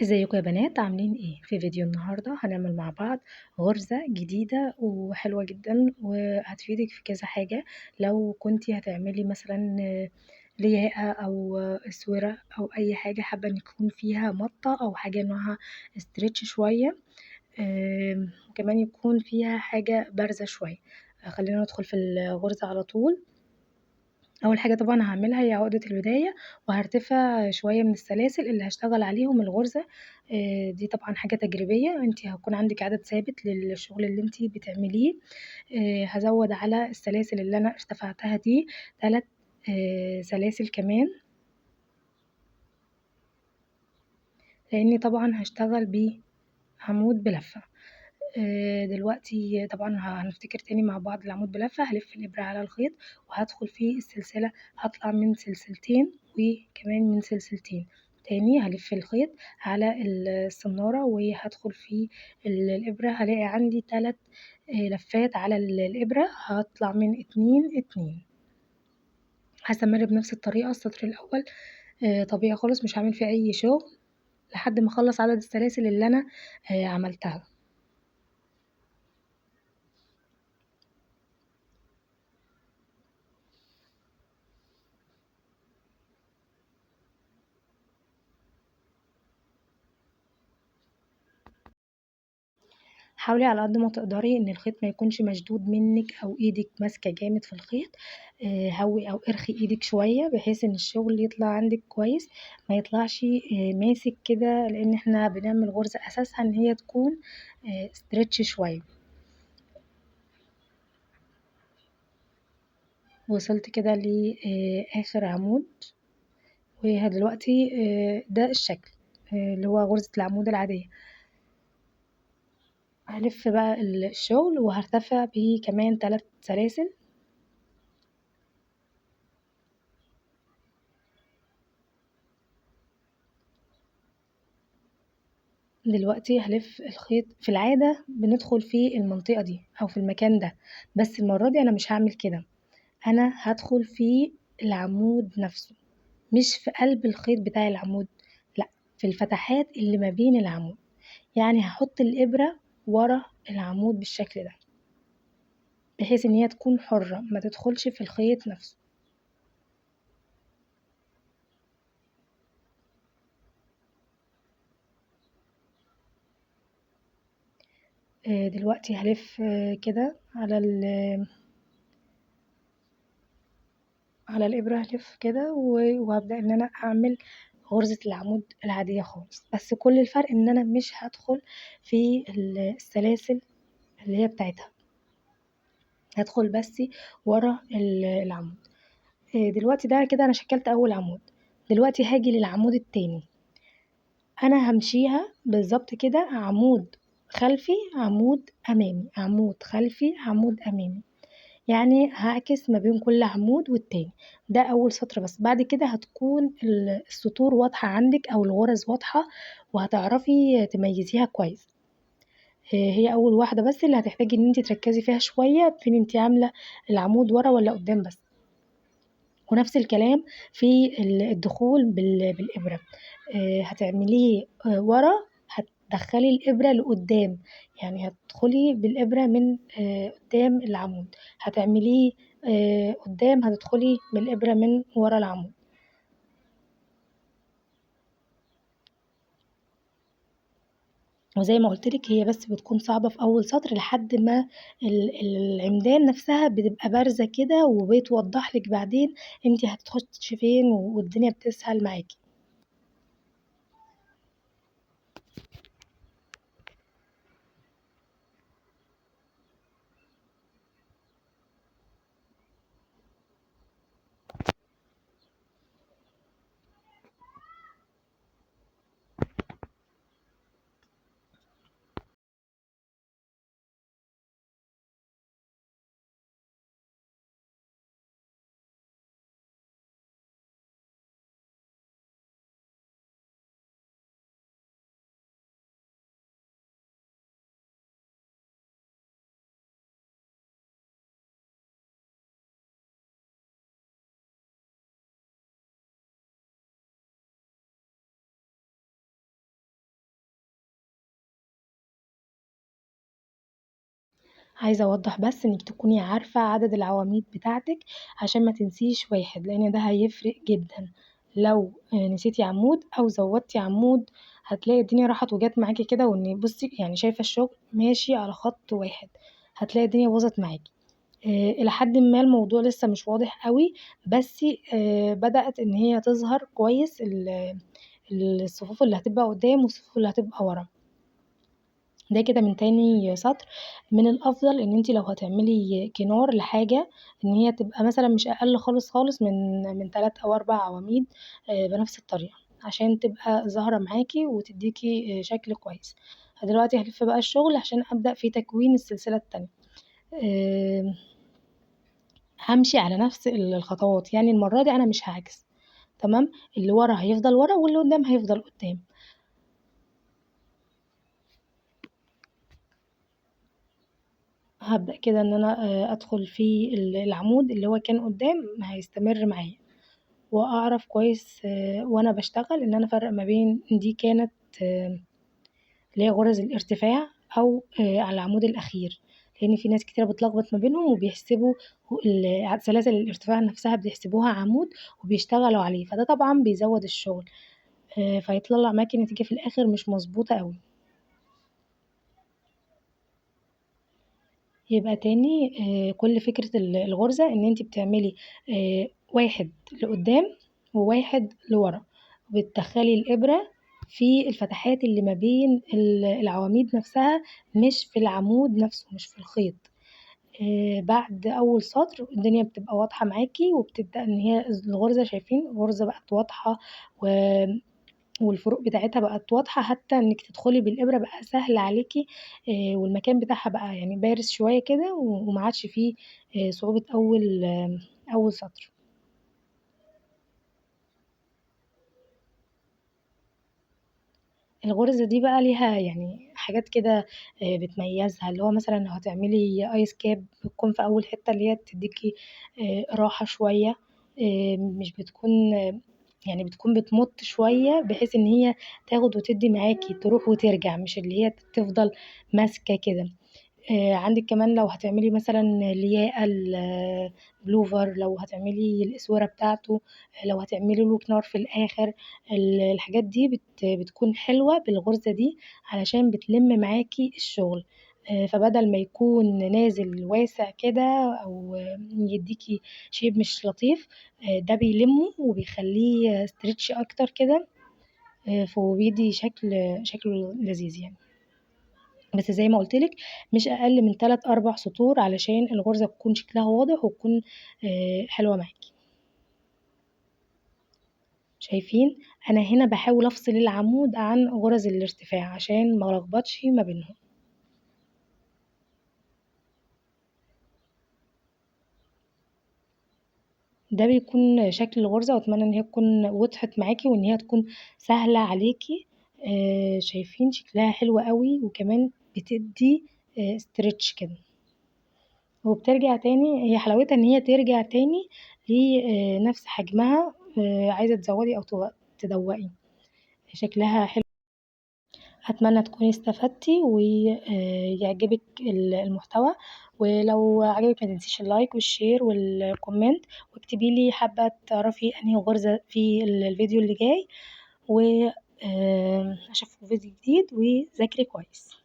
ازيكم يا بنات عاملين ايه؟ في فيديو النهارده هنعمل مع بعض غرزة جديدة وحلوة جدا وهتفيدك في كذا حاجة. لو كنتي هتعملي مثلا لياقة او اسورة او اي حاجة حابة ان يكون فيها مطة او حاجة نوعها استرتش شوية. وكمان يكون فيها حاجة بارزة شوية. خلينا ندخل في الغرزة على طول. اول حاجه طبعا هعملها هي عقده البدايه، وهرتفع شويه من السلاسل اللي هشتغل عليهم الغرزه. دي طبعا حاجه تجريبيه، انت هيكون عندك عدد ثابت للشغل اللي انت بتعمليه. هزود على السلاسل اللي انا ارتفعتها دي 3 سلاسل كمان، لاني طبعا هشتغل بعمود بلفه. دلوقتي طبعا هنفتكر تاني مع بعض العمود بلفة. هلف الإبرة على الخيط وهدخل في السلسلة، هطلع من سلسلتين وكمان من سلسلتين تاني. هلف الخيط على السنارة وهدخل في الإبرة، هلاقي عندي 3 لفات على الإبرة، هطلع من 2 هستمر بنفس الطريقة. السطر الأول طبيعي خالص، مش هعمل فيه أي شغل لحد ما أخلص عدد السلاسل اللي أنا عملتها. حاولي على قد ما تقدري ان الخيط ما يكونش مشدود منك او ايدك ماسكه جامد في الخيط. هوي او ارخي ايدك شويه بحيث ان الشغل يطلع عندك كويس، ما يطلعش ماسك كده، لان احنا بنعمل غرزه اساسها ان هي تكون ستريتش شويه. وصلت كده لاخر عمود، ودلوقتي ده الشكل اللي هو غرزه العمود العاديه. هلف بقى الشغل وهرتفع بيه كمان 3 سلاسل. دلوقتي هلف الخيط. في العادة بندخل في المنطقة دي أو في المكان ده، بس المرة دي أنا مش هعمل كده. أنا هدخل في العمود نفسه، مش في قلب الخيط بتاع العمود، لأ، في الفتحات اللي ما بين العمود. يعني هحط الإبرة ورا العمود بالشكل ده، بحيث إن هي تكون حرة ما تدخلش في الخيط نفسه. دلوقتي هلف كده على الإبرة، هلف كده وهبدأ إن أنا أعمل غرزة العمود العادية خالص، بس كل الفرق إن أنا مش هدخل في السلاسل اللي هي بتاعتها، هدخل بس ورا العمود. دلوقتي ده كده أنا شكلت أول عمود. دلوقتي هاجي للعمود التاني، أنا همشيها بالظبط كده: عمود خلفي، عمود أمامي، عمود خلفي، عمود أمامي. يعني هعكس ما بين كل عمود والتاني. ده اول سطر، بس بعد كده هتكون السطور واضحة عندك او الغرز واضحة، وهتعرفي تميزيها كويس. هي اول واحدة بس اللي هتحتاجي ان انت تركزي فيها شوية، فين انت عاملة العمود ورا ولا قدام بس. ونفس الكلام في الدخول بالإبرة، هتعمليه ورا، هتدخلي الإبرة لقدام. يعني هتدخلي بالإبرة من قدام العمود، هتعمليه قدام، هتدخلي بالإبرة من ورا العمود. وزي ما قلتلك هي بس بتكون صعبة في أول سطر، لحد ما العمدان نفسها بتبقى بارزة كده وبتوضحلك بعدين انتي هتخشي فين، والدنيا بتسهل معاكي. عايزة أوضّح بس إنِّك تكوني عارفة عدد العواميد بتاعتِك عشان ما تنسيش واحد، لإن ده هيفرق جدًا، لو نسيتِ عمود أو زوّدتِ عمود هتلاقي الدنيا راحت وجات معاكِ كده وإن بُصّي يعني شايفة الشغل ماشي على خط واحد، هتلاقي الدنيا باظت معاكِ. إلى حدٍ ما الموضوع لسه مش واضح أوي، بس بدأت إن هي تظهر كويس الصفوف اللي هتبقى قدّام والصفوف اللي هتبقى ورا. ده كده من تاني سطر. من الأفضل إن أنتِ لو هتعملي كنار لحاجة إن هي تبقى مثلًا مش أقل خالص، خالص من 3 أو 4 عواميد بنفس الطريقة، عشان تبقى ظاهرة معاكِ وتدّيكِ شكل كويس. فدلوقتي هالِف بقى الشغل عشان أبدأ في تكوين السلسلة التانية. آآ هامشي على نفس الخطوات، يعني المرّة دي أنا مش هاعكس، تمام، اللي ورا هيفضل ورا واللي قدّام هيفضل قدّام. هابدأ كده إن أنا أدخل في العمود اللي هو كان قدّام هيستمر معايا، وأعرف كويس وأنا باشتغل إن أنا أفرّق ما بين دي كانت اللي هي غرز الارتفاع أو على العمود الأخير، لإن في ناس كتيرة بتلخبط ما بينهم وبيحسبوا سلاسل الارتفاع نفسها بيحسبوها عمود وبيشتغلوا عليه، فده طبعًا بيزوّد الشغل، فيطلع معاكِ نتيجة في الآخر مش مضبوطة أوي. يبقى تاني كل فكرة الغرزة إن أنتِ بتعملي واحد لقدّام وواحد لورا، وبتدخّلي الإبرة في الفتحات اللي ما بين العواميد نفسها مش في العمود نفسه، مش في الخيط. بعد أول سطر الدنيا بتبقى واضحة معاكِ وبتبدأ إن هي الغرزة شايفين الغرزة بقت واضحة و والفروق بتاعتها بقت واضحة، حتى إنِّك تدخلي بالإبرة بقى سهل عليكِ والمكان بتاعها بقى يعني بارز شوية كده وما عادش فيه صعوبة أول سطر. الغرزة دي بقى ليها يعني حاجات كده بتميزها، اللي هو مثلًا لو هتعملي ice cap بتكون في أول حتة اللي هي تدّيكِ راحة شوية، مش بتكون يعني بتكون بتمُط شوية بحيث إن هي تاخد وتدّي معاكِ، تروح وترجع، مش اللي هي تفضل ماسكة كده. عندِك كمان لو هتعملي مثلًا الياقة البلوفر، لو هتعملي الإسورة بتاعته، لو هتعملي له كنار في الآخر، الحاجات دي بتكون حلوة بالغرزة دي علشان بتلِم معاكِ الشغل، فبدل ما يكون نازل واسع كده أو يدّيكِ shape مش لطيف، ده بيلِمّه وبيخلّيه stretch أكتر كده، وبيدّي شكل لذيذ يعني. بس زي ما قُلت لِك مش أقل من 3، 4 سطور علشان الغرزة تكون شكلها واضح وتكون حلوة معاكِ. شايفين؟ أنا هنا باحاول أفصل العمود عن غرز الارتفاع عشان ما ألخبطش ما بينهم. ده بيكون شكل الغرزة وأتمنى إن هي تكون وضحت معاكِ وإن هي تكون سهلة عليكِ. شايفين شكلها حلو أوي وكمان بتدّي stretch كده. وبترجع تاني هي حلاوتها إن هي ترجع تاني لنفس حجمها، عايزة تزوّدي أو تدوّقي، شكلها حلو. أتمنى تكوني استفدتِ ويعجبِك المحتوى، ولو عجبِك ما تنسيش اللايك والشير والكومنت، واكتبي لي حابة تعرفي أنهي غرزة في الفيديو اللي جاي، أشوفكم في فيديو جديد وذاكري كويس.